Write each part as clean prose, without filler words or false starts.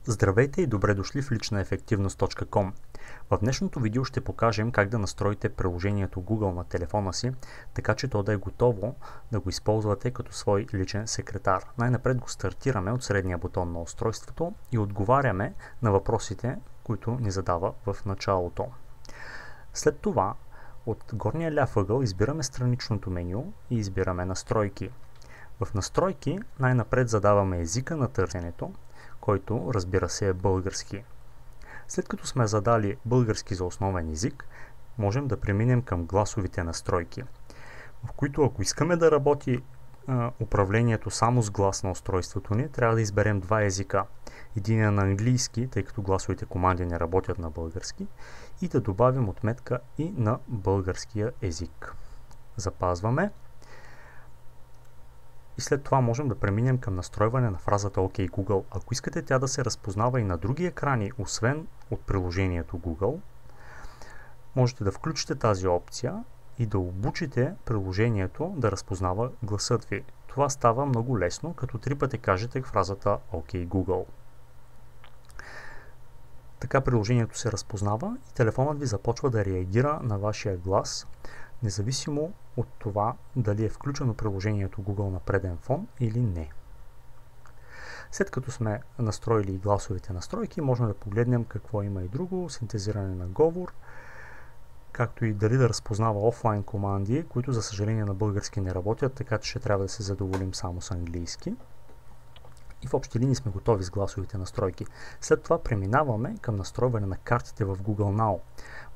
Здравейте и добре дошли в личнаефективност.com. В днешното видео ще покажем как да настроите приложението Google на телефона си, така че то да е готово да го използвате като свой личен секретар. Най-напред го стартираме от средния бутон на устройството и отговаряме на въпросите, които ни задава в началото. След това от горния ляв ъгъл избираме страничното меню и избираме настройки. В настройки най-напред задаваме езика на търсенето, който разбира се е български. След като сме задали български за основен език, можем да преминем към гласовите настройки, в които ако искаме да работи управлението само с глас на устройството ни, трябва да изберем два езика. Един е на английски, тъй като гласовите команди не работят на български, и да добавим отметка и на българския език. Запазваме. И след това можем да преминем към настройване на фразата OK Google. Ако искате тя да се разпознава и на други екрани, освен от приложението Google, можете да включите тази опция и да обучите приложението да разпознава гласът ви. Това става много лесно, като 3 пъти кажете фразата OK Google. Така приложението се разпознава и телефонът ви започва да реагира на вашия глас, независимо от това дали е включено приложението Google на преден фон или не. След като сме настроили гласовите настройки, можем да погледнем какво има и друго, синтезиране на говор, както и дали да разпознава офлайн команди, които за съжаление на български не работят, така че ще трябва да се задоволим само с английски. И в общи линии сме готови с гласовите настройки. След това преминаваме към настройване на картите в Google Now.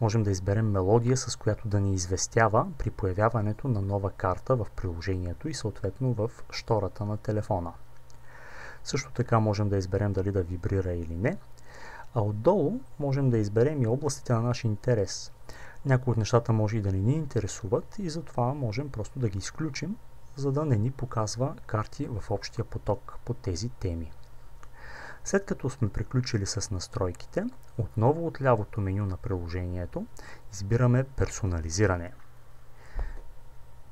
Можем да изберем мелодия, с която да ни известява при появяването на нова карта в приложението и съответно в щората на телефона. Също така можем да изберем дали да вибрира или не, а отдолу можем да изберем и областите на нашия интерес. Някои от нещата може и да не ни интересуват и затова можем просто да ги изключим, за да не ни показва карти в общия поток по тези теми. След като сме приключили с настройките, отново от лявото меню на приложението избираме персонализиране.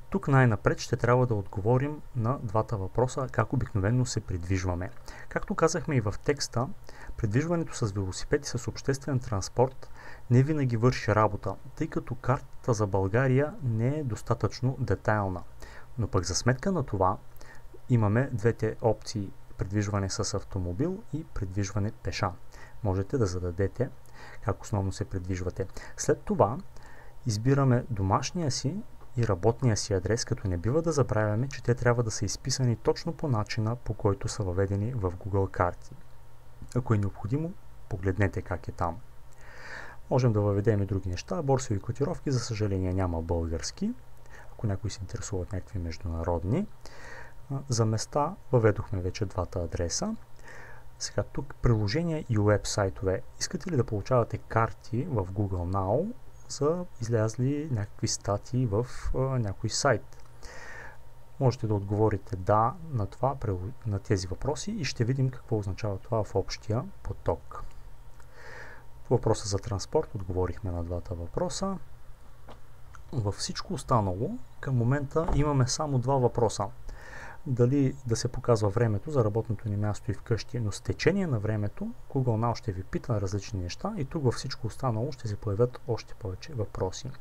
Тук най-напред ще трябва да отговорим на двата въпроса, как обикновено се придвижваме. Както казахме и в текста, придвижването с велосипед и с обществен транспорт не винаги върши работа, тъй като картата за България не е достатъчно детайлна. Но пък за сметка на това имаме двете опции: придвижване с автомобил и придвижване пеша. Можете да зададете как основно се придвижвате. След това избираме домашния си и работния си адрес, като не бива да забравяме, че те трябва да са изписани точно по начина, по който са въведени в Google карти. Ако е необходимо, погледнете как е там. Можем да въведем и други неща. Борсови котировки, за съжаление, няма български. Ако някой се интересува от някакви международни. За места въведохме вече двата адреса. Сега тук приложения и уеб сайтове. Искате ли да получавате карти в Google Now за излязли някакви статии в някой сайт? Можете да отговорите да на тези въпроси и ще видим какво означава това в общия поток. По въпроса за транспорт отговорихме на двата въпроса. Във всичко останало към момента имаме само два въпроса. Дали да се показва времето за работното ни място и вкъщи, но с течение на времето Google Now ще ви пита на различни неща и тук във всичко останало ще се появят още повече въпроси.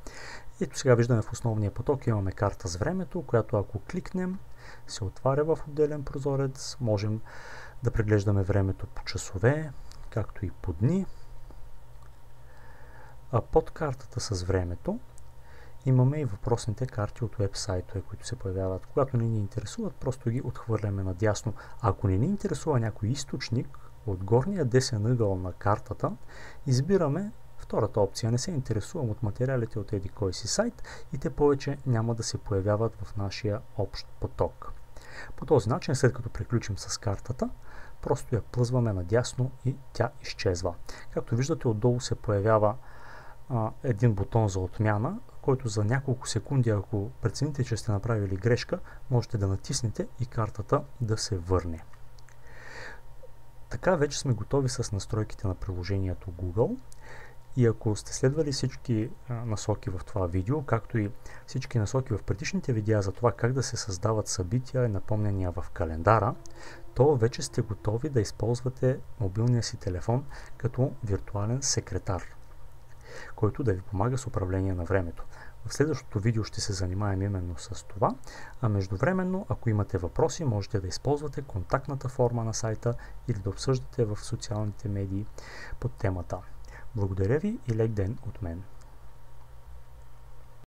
Ето сега виждаме в основния поток имаме карта с времето, която ако кликнем се отваря в отделен прозорец. Можем да преглеждаме времето по часове, както и по дни. А под картата с времето имаме и въпросните карти от уебсайтове, които се появяват. Когато не ни интересуват, просто ги отхвърляме надясно. А ако не ни интересува някой източник, от горния десен ъгъл на картата избираме втората опция. Не се интересувам от материалите от еди кой си сайт и те повече няма да се появяват в нашия общ поток. По този начин, след като приключим с картата, просто я плъзваме надясно и тя изчезва. Както виждате, отдолу се появява един бутон за отмяна, който за няколко секунди, ако прецените, че сте направили грешка, можете да натиснете и картата да се върне. Така вече сме готови с настройките на приложението Google И ако сте следвали всички насоки в това видео, както и всички насоки в предишните видеа за това как да се създават събития и напомняния в календара, то вече сте готови да използвате мобилния си телефон като виртуален секретар, който да ви помага с управление на времето. В следващото видео ще се занимаем именно с това, а междувременно, ако имате въпроси, можете да използвате контактната форма на сайта или да обсъждате в социалните медии под темата. Благодаря ви и лек ден от мен!